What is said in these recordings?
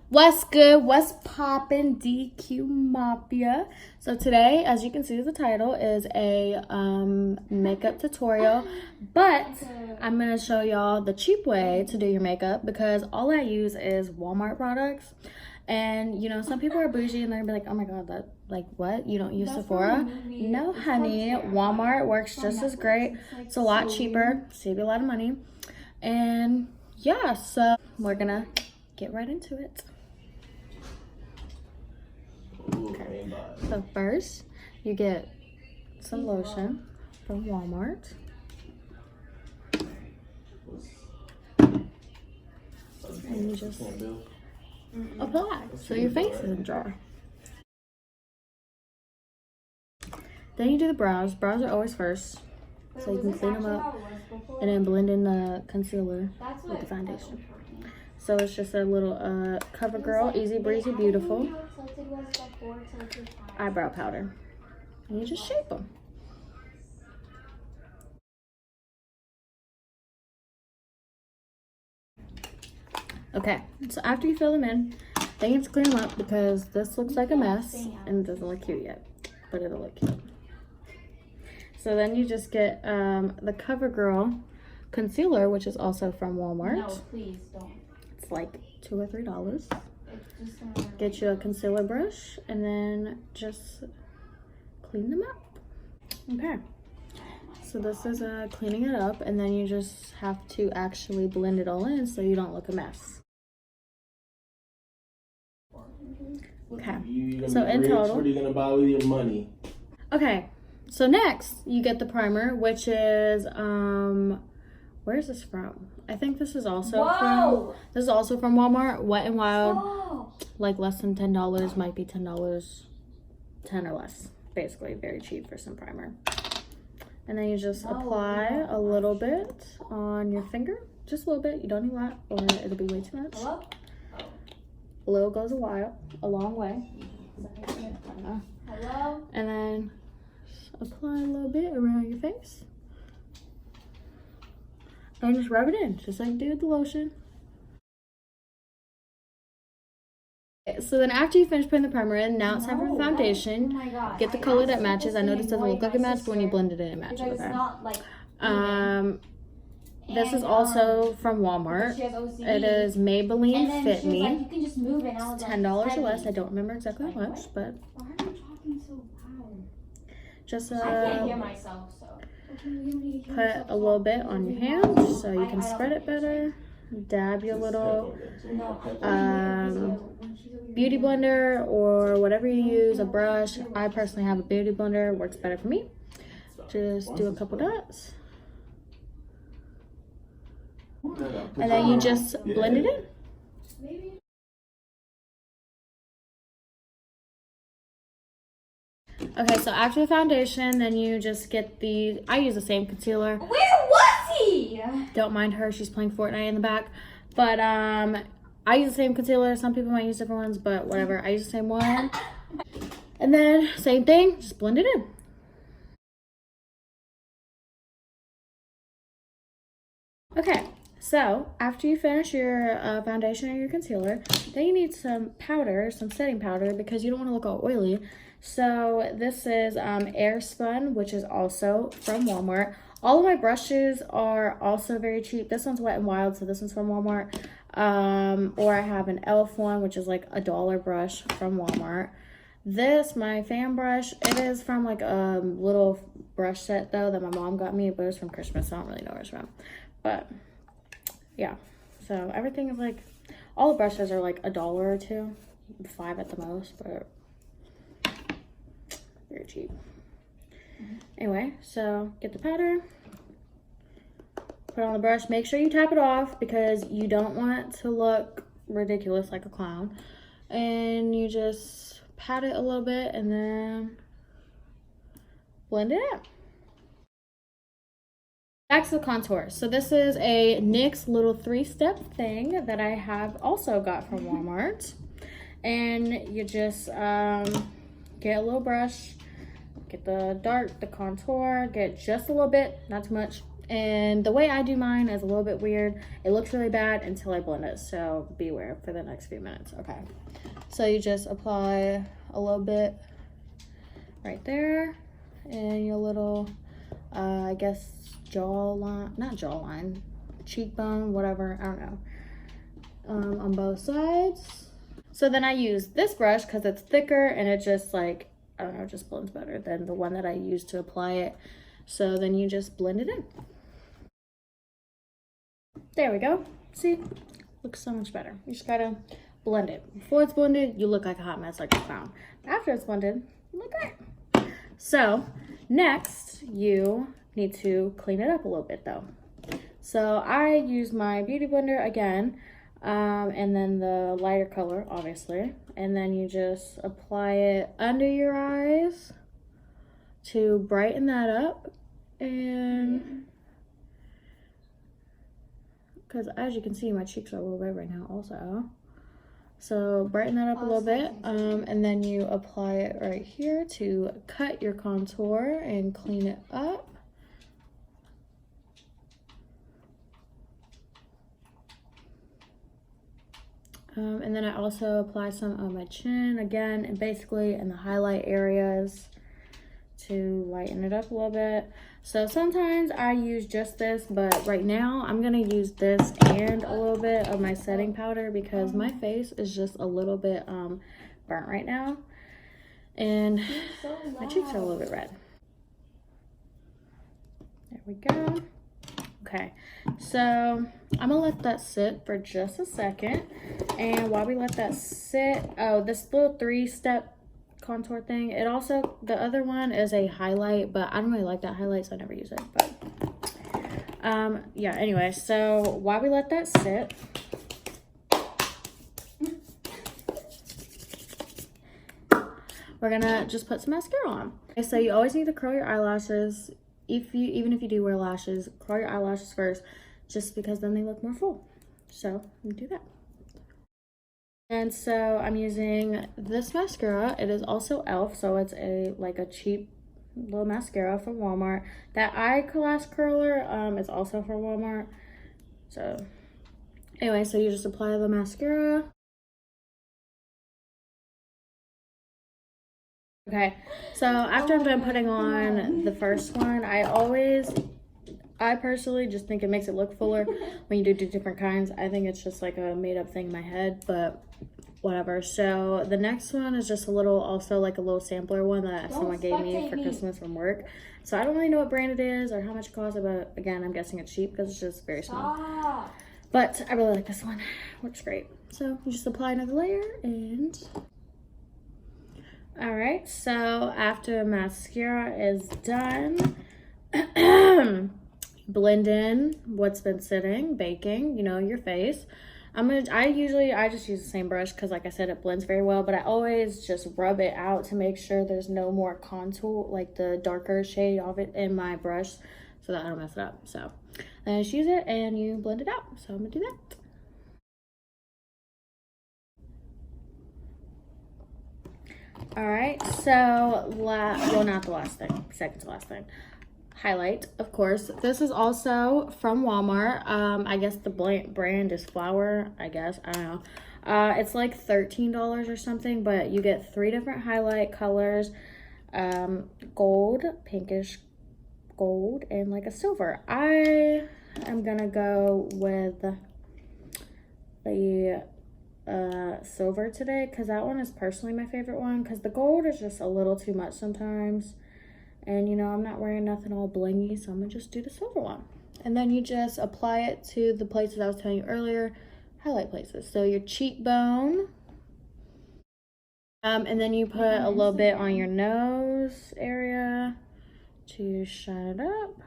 What's good? What's poppin', DQ Mafia? So today, as you can see, the title is a makeup tutorial, but I'm gonna show y'all the cheap way to do your makeup because all I use is Walmart products. And you know, some people are bougie and they're gonna be like, oh my god, that, like, what? You don't use Sephora? No, honey, Walmart works just as great. It's a lot cheaper, save you a lot of money. And yeah, so we're gonna get right into it. Okay. So first, you get some lotion from Walmart. And you just apply so your face isn't dry. Then you do the brows. Brows are always first, so you can clean them up and then blend in the concealer with the foundation. So it's just a little CoverGirl Easy Breezy Beautiful eyebrow powder. And you just shape them. Okay, so after you fill them in, then you have to clean them up because this looks like a mess and it doesn't look cute yet, but it'll look cute. So then you just get the CoverGirl concealer, which is also from Walmart. No, please don't. It's like $2 or $3. Get you a concealer brush and then just clean them up. Okay, so this is cleaning it up, and then you just have to actually blend it all in so you don't look a mess. Okay, so in total, what are you gonna buy with your money? Okay, so next you get the primer, which is where's this from? I think this is also from Walmart. Wet and Wild. Whoa. Like less than $10, might be $10, 10 or less. Basically very cheap for some primer. And then you just apply a little bit on your finger, just a little bit. You don't need a lot, or it'll be way too much. Hello? A little goes a long way. Hello? And then apply a little bit around your face. And just rub it in, just like you do with the lotion. So then after you finish putting the primer in, now it's time for the foundation. Oh my God. Get the color that matches. I noticed it doesn't look like it matches, but when you blend it in, it matches. Because it's not like this is also from Walmart. It is Maybelline Fit Me. Like, you can just move it. It's $10 or less. I don't remember exactly how much, but why are you talking so loud? just I can't hear myself, so put a little bit on your hand so you can spread it better. Dab your little beauty blender or whatever you use, a brush. I personally have a beauty blender, works better for me. Just do a couple dots. And then you just blend it in. Okay, so after the foundation, then you just get I use the same concealer. where was he? Don't mind her, she's playing Fortnite in the back. But I use the same concealer. Some people might use different ones, but whatever. I use the same one. And then same thing, just blend it in. Okay, so after you finish your foundation or your concealer, then you need some powder, some setting powder, because you don't want to look all oily. So this is Airspun, which is also from Walmart. All of my brushes are also very cheap. This one's Wet and Wild, so this one's from Walmart. Or I have an e.l.f. one, which is like $1 brush from Walmart. This, my fan brush, it is from like a little brush set though that my mom got me, but it was from Christmas, so I don't really know where it's from. But yeah, so everything is like, all the brushes are like $1 or $2, $5 at the most, but very cheap. Anyway, so get the powder, put it on the brush. Make sure you tap it off because you don't want to look ridiculous like a clown. And you just pat it a little bit and then blend it out. Back to the contour. So this is a NYX little 3-step thing that I have also got from Walmart. And you just get a little brush, get the contour, get just a little bit, not too much, And the way I do mine is a little bit weird. It looks really bad until I blend it, so beware for the next few minutes. Okay, so you just apply a little bit right there and your little, I guess, jawline, not jawline, cheekbone, whatever, I don't know, on both sides. So then I use this brush because it's thicker and it just like, I don't know, just blends better than the one that I used to apply it. So then you just blend it in. There we go. See, looks so much better. You just gotta blend it. Before it's blended, you look like a hot mess, like a clown. After it's blended, you look great. So next, you need to clean it up a little bit though. So I use my beauty blender again, and then the lighter color, obviously. And then you just apply it under your eyes to brighten that up. And because as you can see, my cheeks are a little red right now also. So brighten that up a little bit, and then you apply it right here to cut your contour and clean it up. And then I also apply some on my chin again, and basically in the highlight areas to lighten it up a little bit. So sometimes I use just this, but right now I'm gonna use this and a little bit of my setting powder because my face is just a little bit burnt right now, and my cheeks are a little bit red. There we go. Okay, so I'm gonna let that sit for just a second, and while we let that sit, oh, this little 3-step contour thing, it also, the other one is a highlight, but I don't really like that highlight, so I never use it. But yeah, anyway, so while we let that sit, we're gonna just put some mascara on. Okay, so you always need to curl your eyelashes. Even if you do wear lashes, curl your eyelashes first, just because then they look more full. So you do that. And so I'm using this mascara. It is also e.l.f., so it's like a cheap little mascara from Walmart. That eyelash curler is also from Walmart. So anyway, so you just apply the mascara. Okay, so after I'm done putting on the first one, I personally just think it makes it look fuller when you do different kinds. I think it's just like a made up thing in my head, but whatever. So the next one is just also like a little sampler one that someone gave me for Christmas from work. So I don't really know what brand it is or how much it costs, but again, I'm guessing it's cheap because it's just very small. But I really like this one. Works great. So you just apply another layer and... All right, so after mascara is done, blend in what's been sitting, baking, you know, your face. I just use the same brush because like I said, it blends very well, but I always just rub it out to make sure there's no more contour, like the darker shade of it in my brush so that I don't mess it up. So then just use it and you blend it out. So I'm gonna do that. All right, so well, not the last thing, second to last thing. Highlight, of course. This is also from Walmart. I guess the brand is Flower, I guess. I don't know. It's like $13 or something, but you get 3 different highlight colors. Gold, pinkish gold, and like a silver. I am gonna go with the silver today because that one is personally my favorite one because the gold is just a little too much sometimes. And, you know, I'm not wearing nothing all blingy, so I'm going to just do the silver one. And then you just apply it to the places I was telling you earlier, highlight places. So your cheekbone. And then you put a little bit on your nose area to shine it up.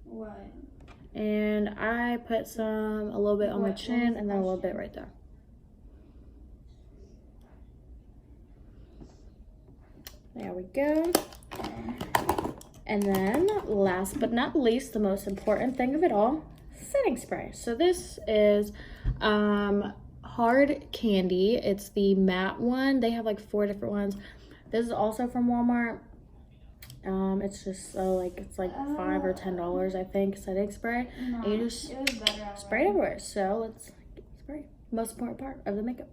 What? And I put a little bit on my chin and then a little bit right there. There we go. And then last but not least, the most important thing of it all, setting spray. So this is Hard Candy. It's the matte one. They have like 4 different ones. This is also from Walmart. It's just like it's like $5 or $10, I think, setting spray. No, And you just it was better spray it everywhere. So let's spray. Most important part of the makeup.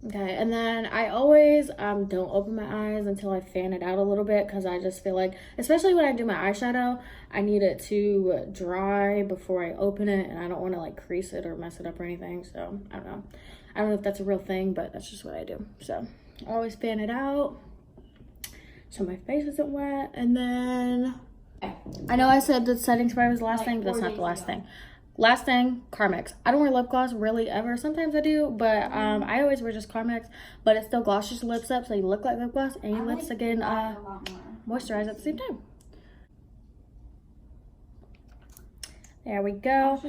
Okay, and then I always don't open my eyes until I fan it out a little bit, because I just feel like, especially when I do my eyeshadow, I need it to dry before I open it, and I don't want to like crease it or mess it up or anything. So I don't know if that's a real thing, but that's just what I do. So I always fan it out so my face isn't wet. And then I know I said the setting spray was the last thing, but that's not the last thing. Last thing, Carmex. I don't wear lip gloss really ever. Sometimes I do, but I always wear just Carmex. But it still glosses your lips up, so you look like lip gloss, and your lips again moisturize at the same time. There we go.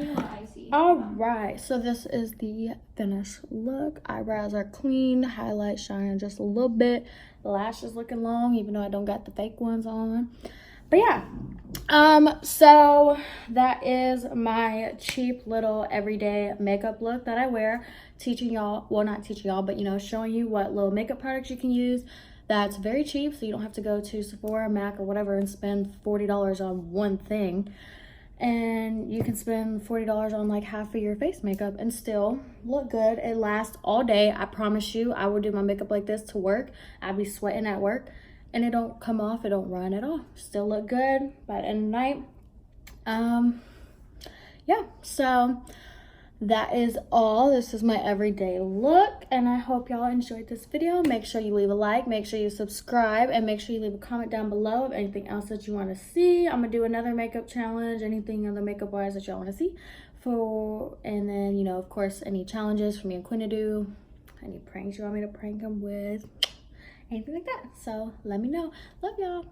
All right, so this is the finished look. Eyebrows are clean, highlight shining just a little bit. The lashes looking long, even though I don't got the fake ones on. But yeah, so that is my cheap little everyday makeup look that I wear, teaching y'all, well, not teaching y'all, but you know, showing you what little makeup products you can use that's very cheap, so you don't have to go to Sephora, MAC, or whatever and spend $40 on one thing. And you can spend $40 on like half of your face makeup and still look good. It lasts all day. I promise you. I would do my makeup like this to work. I'd be sweating at work and it don't come off, it don't run at all. Still look good by the end of the night. Yeah, so that is all. This is my everyday look, and I hope y'all enjoyed this video. Make sure you leave a like, make sure you subscribe, and make sure you leave a comment down below of anything else that you want to see. I'm gonna do another makeup challenge, anything other makeup wise that y'all want to see and then, you know, of course, any challenges for me and Quinn to do, any pranks you want me to prank them with, anything like that. So let me know. Love y'all.